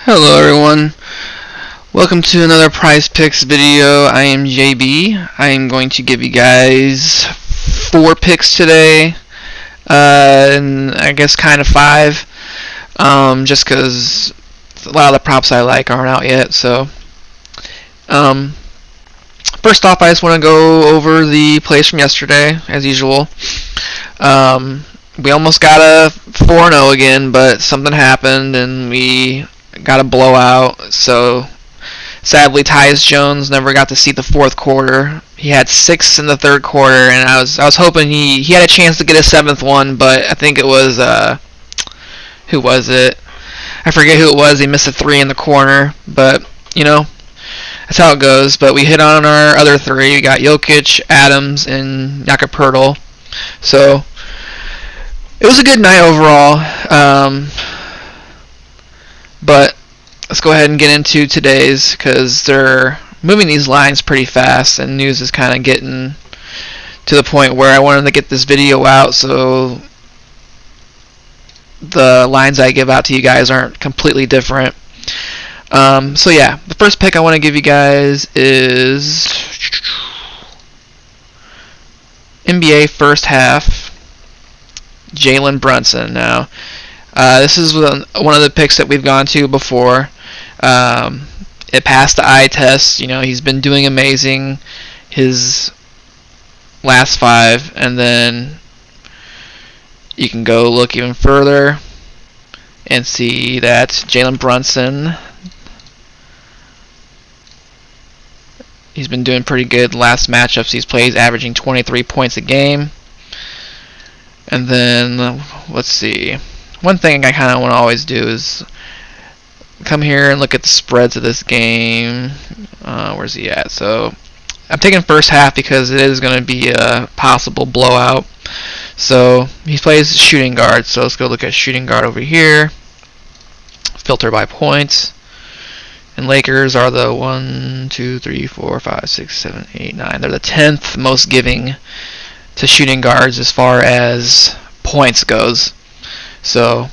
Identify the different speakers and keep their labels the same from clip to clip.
Speaker 1: Hello everyone, welcome to another Prize Picks video. I am JB. I am going to give you guys 4 picks today, and I guess kind of 5, just because a lot of the props I like aren't out yet. So, first off, I just want to go over the plays from yesterday, as usual. We almost got a 4-0 again, but something happened and we got a blowout. So sadly, Tyus Jones never got to see the fourth quarter. He had 6 in the third quarter, and I was hoping he had a chance to get a 7th one, but I think it was who was it? I forget who it was. He missed a 3 in the corner, but that's how it goes. But we hit on our other 3. We got Jokic, Adams, and Jakob Poeltl. So it was a good night overall. But let's go ahead and get into today's, because they're moving these lines pretty fast, and news is kind of getting to the point where I wanted to get this video out so the lines I give out to you guys aren't completely different. So yeah, the first pick I want to give you guys is NBA first half, Jalen Brunson. Now, this is one of the picks that we've gone to before. It passed the eye test. He's been doing amazing his last 5, and then you can go look even further and see that Jalen Brunson, he's been doing pretty good. Last matchups he's played, averaging 23 points a game. And then, let's see. One thing I kind of want to always do is come here and look at the spreads of this game. Where's he at? So I'm taking first half because it is going to be a possible blowout. So he plays shooting guard. So let's go look at shooting guard over here. Filter by points. And Lakers are the 1, 2, 3, 4, 5, 6, 7, 8, 9. They're the 10th most giving to shooting guards as far as points goes. So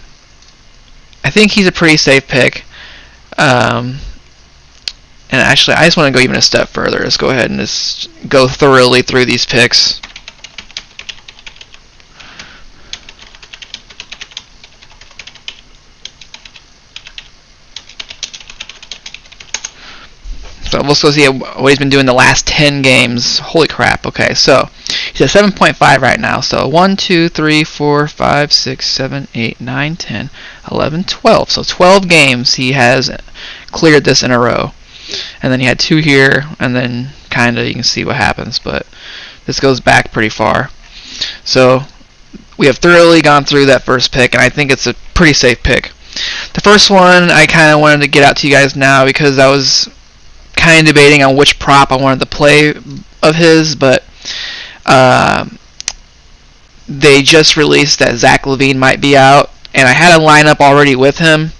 Speaker 1: I think he's a pretty safe pick. And actually, I just want to go even a step further. Let's go ahead and just go thoroughly through these picks. So let's go see what he's been doing the last 10 games. Holy crap. Okay, so he's at 7.5 right now. So 1, 2, 3, 4, 5, 6, 7, 8, 9, 10, 11, 12. So 12 games he has cleared this in a row. And then he had 2 here, and then kind of you can see what happens. But this goes back pretty far. So we have thoroughly gone through that first pick, and I think it's a pretty safe pick. The first one I kind of wanted to get out to you guys now because I was kind of debating on which prop I wanted to play of his, but they just released that Zach LaVine might be out, and I had a lineup already with him,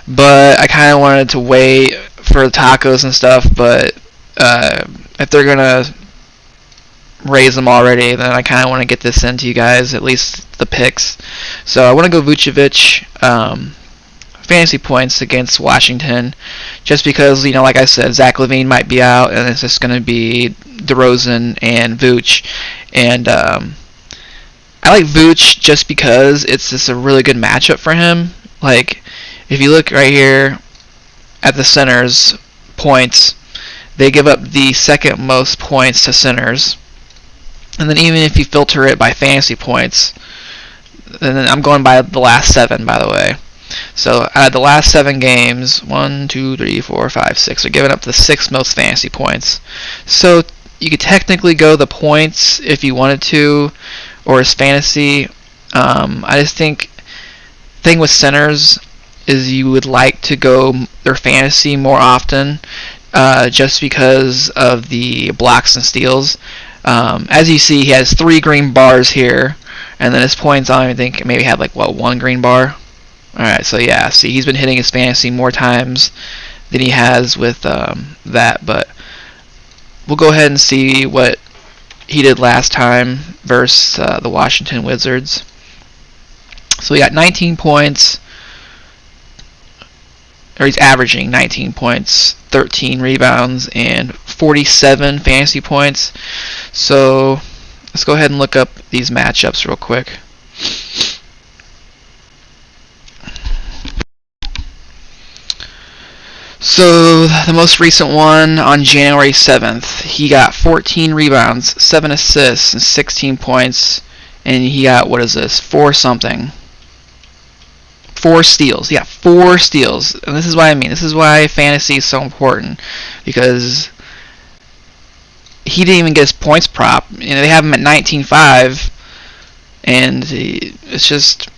Speaker 1: but I kind of wanted to wait for the tacos and stuff. But if they're gonna raise them already, then I kind of want to get this into you guys, at least the picks. So I want to go Vucevic. Fantasy points against Washington, just because, like I said, Zach LaVine might be out, and it's just going to be DeRozan and Vooch. And I like Vooch just because it's just a really good matchup for him. Like, if you look right here at the centers points, they give up the second most points to centers. And then even if you filter it by fantasy points, and then I'm going by the last 7, by the way. So out of the last 7 games, 1, 2, 3, 4, 5, 6, they're giving up the 6th most fantasy points. So you could technically go the points if you wanted to, or as fantasy. I just think the thing with centers is you would like to go their fantasy more often, just because of the blocks and steals. As you see, he has 3 green bars here, and then his points, I don't even think maybe had 1 green bar. Alright, so yeah, see, he's been hitting his fantasy more times than he has with that, but we'll go ahead and see what he did last time versus the Washington Wizards. So we got 19 points, or he's averaging 19 points, 13 rebounds, and 47 fantasy points. So let's go ahead and look up these matchups real quick. So the most recent one on January 7th, he got 14 rebounds, 7 assists, and 16 points, and he got, what is this, 4 steals. Yeah, 4 steals. And this is what I mean. This is why fantasy is so important, because he didn't even get his points prop. You know, they have him at 19.5, and it's just,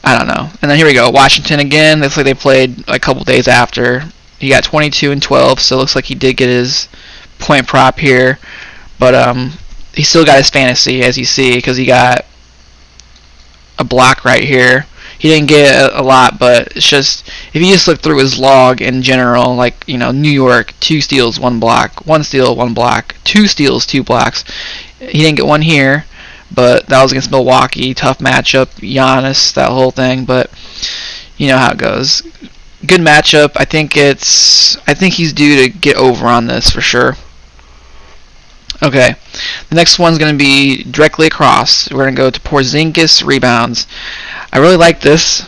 Speaker 1: I don't know. And then here we go. Washington again. Looks like they played a couple days after. He got 22 and 12, so it looks like he did get his point prop here. But he still got his fantasy, as you see, because he got a block right here. He didn't get a lot, but it's just, if you just look through his log in general, like, you know, New York, 2 steals, 1 block, 1 steal, 1 block, 2 steals, 2 blocks. He didn't get one here, but that was against Milwaukee. Tough matchup, Giannis, that whole thing, but you know how it goes. Good matchup. I think he's due to get over on this for sure. Okay, the next one's going to be directly across. We're going to go to Porzingis rebounds. I really like this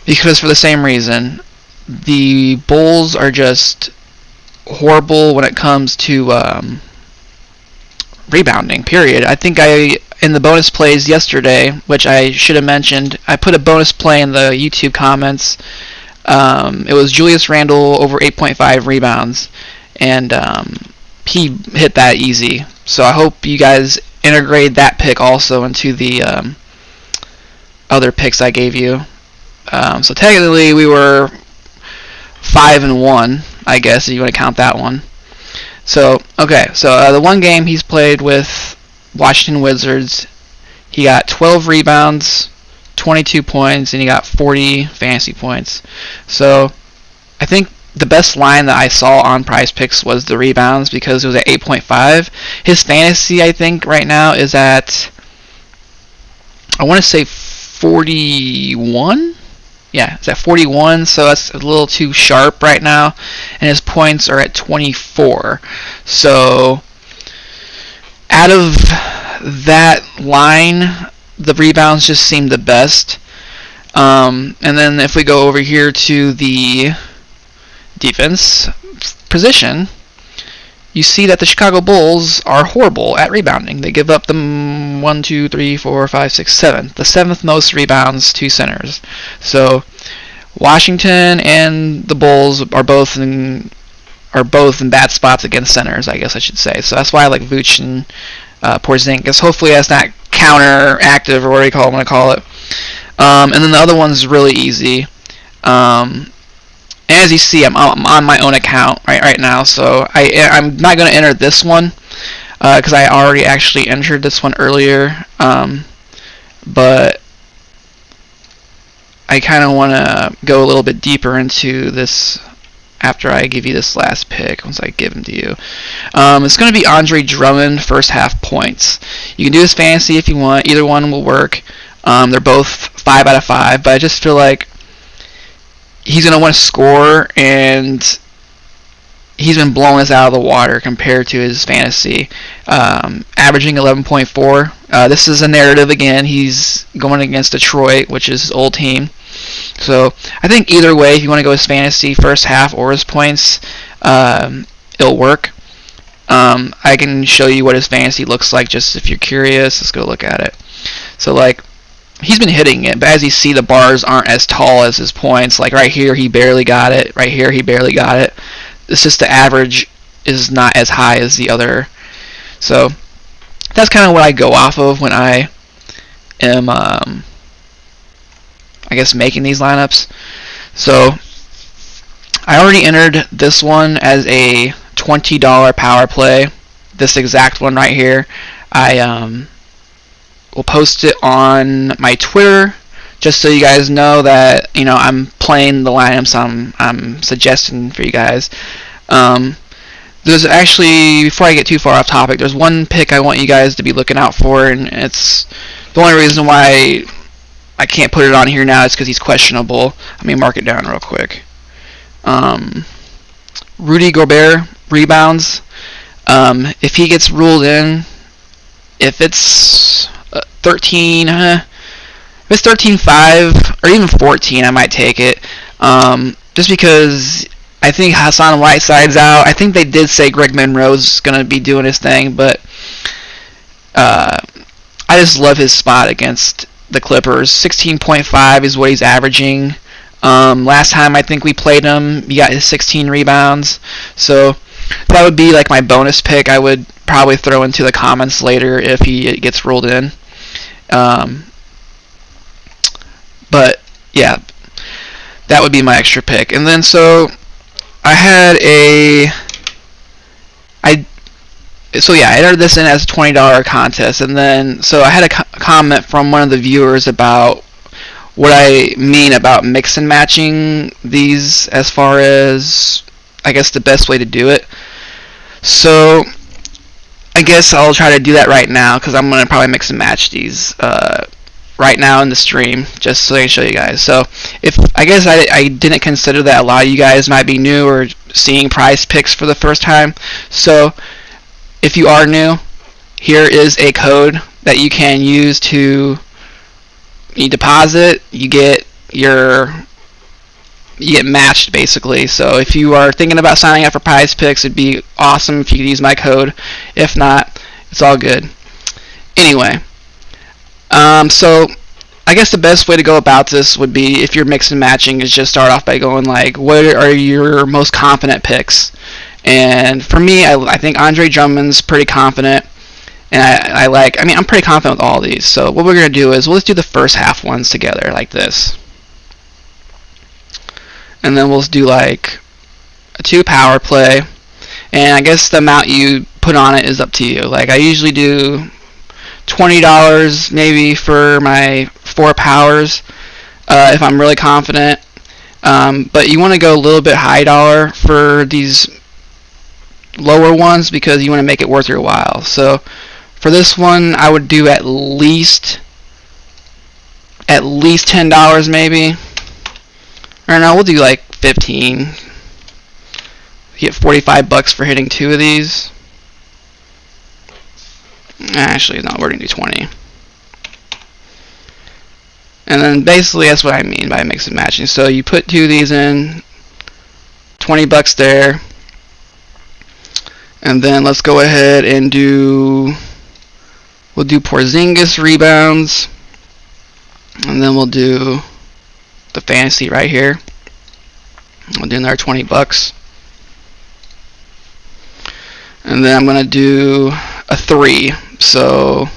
Speaker 1: because for the same reason. The Bulls are just horrible when it comes to rebounding, period. I think in the bonus plays yesterday, which I should have mentioned, I put a bonus play in the YouTube comments. It was Julius Randle over 8.5 rebounds, and he hit that easy. So I hope you guys integrate that pick also into the other picks I gave you. So technically we were 5-1, I guess, if you want to count that one. So, okay, so the one game he's played with Washington Wizards, he got 12 rebounds, 22 points, and he got 40 fantasy points. So, I think the best line that I saw on Prize Picks was the rebounds because it was at 8.5. His fantasy, I think, right now is at, I want to say 41? Yeah, it's at 41, so that's a little too sharp right now. And his points are at 24. So, out of that line, the rebounds just seem the best. And then if we go over here to the defense position, you see that the Chicago Bulls are horrible at rebounding. They give up the 7th most rebounds to centers. So Washington and the Bulls are both in bad spots against centers, I guess I should say. So that's why I like Vooch and Porzingis. Hopefully that's not counteractive or whatever you want to call it. And then the other one's really easy. As you see, I'm on my own account right now, so I'm not going to enter this one because I already actually entered this one earlier. But I kind of want to go a little bit deeper into this after I give you this last pick, once I give him to you. It's going to be Andre Drummond, first half points. You can do this fantasy if you want. Either one will work. They're both 5 out of 5, but I just feel like he's going to want to score, and he's been blowing us out of the water compared to his fantasy. Averaging 11.4. This is a narrative again. He's going against Detroit, which is his old team. So I think either way, if you want to go his fantasy first half or his points, it'll work. I can show you what his fantasy looks like just if you're curious. Let's go look at it. So like, he's been hitting it, but as you see, the bars aren't as tall as his points. Like right here, he barely got it. Right here, he barely got it. It's just the average is not as high as the other. So that's kind of what I go off of when I am, I guess, making these lineups. So I already entered this one as a $20 power play. This exact one right here. I will post it on my Twitter, just so you guys know that, you know, I'm playing the lineups I'm suggesting for you guys. There's actually, before I get too far off topic, there's one pick I want you guys to be looking out for, and it's the only reason why I can't put it on here now. It's because he's questionable. Let me mark it down real quick. Rudy Gobert rebounds. If he gets ruled in, if it's 13, if it's 13-5 or even 14, I might take it. Just because I think Hassan Whiteside's out. I think they did say Greg Monroe's going to be doing his thing, but I just love his spot against the Clippers. 16.5 is what he's averaging. Last time I think we played him, he got his 16 rebounds. So that would be like my bonus pick. I would probably throw into the comments later if he gets ruled in. But yeah, that would be my extra pick. And then so I had I entered this in as a $20 contest, and then so I had a comment from one of the viewers about what I mean about mix and matching these as far as, I guess, the best way to do it. So I guess I'll try to do that right now, because I'm going to probably mix and match these right now in the stream, just so I can show you guys. So if I guess I didn't consider that a lot of you guys might be new or seeing Prize Picks for the first time. So if you are new, here is a code that you can use to deposit. You get matched basically. So if you are thinking about signing up for Prize Picks, it'd be awesome if you could use my code. If not, it's all good. Anyway, so I guess the best way to go about this would be, if you're mix and matching, is just start off by going like, what are your most confident picks? And for me, I think Andre Drummond's pretty confident. And I'm pretty confident with all these. So what we're going to do is, we'll just do the first half ones together like this. And then we'll do like a 2 power play. And I guess the amount you put on it is up to you. Like I usually do $20 maybe for my 4 powers if I'm really confident. But you want to go a little bit high dollar for these lower ones, because you want to make it worth your while. So for this one, I would do at least $10 maybe. Or no, we'll do like 15. You get $45 for hitting 2 of these. Actually, no, we're gonna do 20. And then basically that's what I mean by mix and matching. So you put 2 of these in, $20 there. And then let's go ahead and we'll do Porzingis rebounds. And then we'll do the fantasy right here. We'll do another $20. And then I'm going to do a 3. So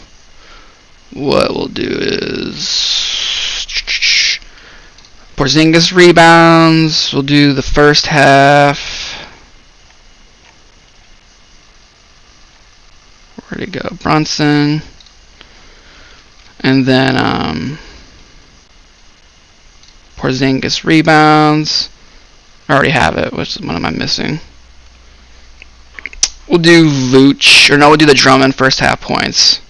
Speaker 1: what we'll do is Porzingis rebounds. We'll do the first half. Where'd it go? Brunson. And then Porzingis rebounds. I already have it. Which one am I missing? We'll do Vooch. Or no, we'll do the Drummond first half points.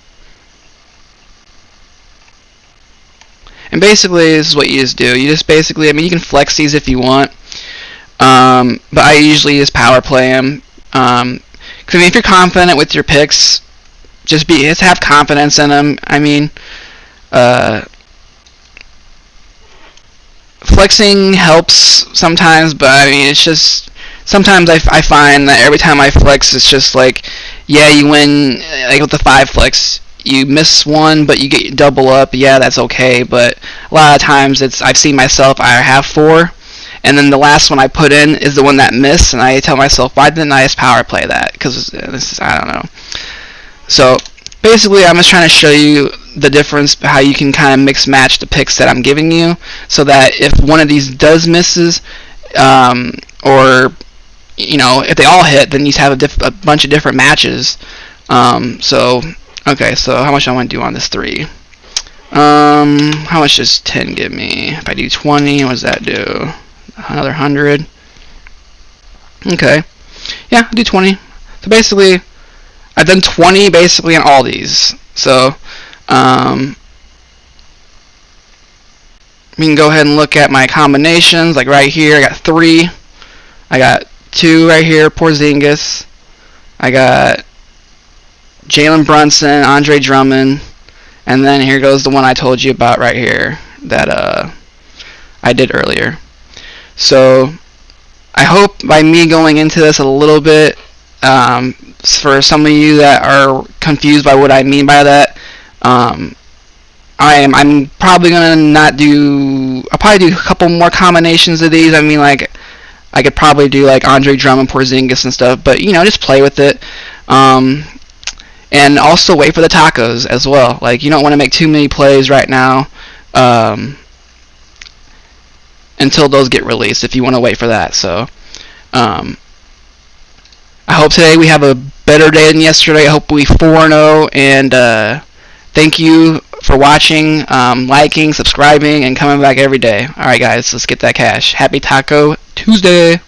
Speaker 1: And basically, this is what you just do. You just basically, you can flex these if you want. But I usually just power play them. Because if you're confident with your picks, just have confidence in them. Flexing helps sometimes, but it's just sometimes I find that every time I flex, it's just like, yeah, you win. Like with the 5 flex, you miss one, but you get double up. Yeah, that's okay. But a lot of times I've seen myself, I have 4. And then the last one I put in is the one that missed, and I tell myself, why didn't I just power play that? Because I don't know. So basically, I'm just trying to show you the difference, how you can kind of mix match the picks that I'm giving you, so that if one of these does misses, or if they all hit, then you have a bunch of different matches. Okay, so how much I want to do on this 3? How much does 10 give me? If I do 20, what does that do? Another 100. Okay. Yeah, I'll do 20. So basically, I've done 20 basically on all these. So,
Speaker 2: we can go ahead and look at my combinations. Like right here, I got 3. I got 2 right here, Porzingis. I got Jalen Brunson, Andre Drummond, and then here goes the one I told you about right here that I did earlier. So I hope by me going into this a little bit, for some of you that are confused by what I mean by that, I'm probably gonna not do. I'll probably do a couple more combinations of these. I mean, like I could probably do like Andre Drummond, Porzingis, and stuff. But just play with it. And also wait for the tacos as well. Like you don't want to make too many plays right now until those get released. If you want to wait for that, so. I hope today we have a better day than yesterday. I hope we 4-0, and thank you for watching, liking, subscribing, and coming back every day. Alright guys, let's get that cash. Happy Taco Tuesday!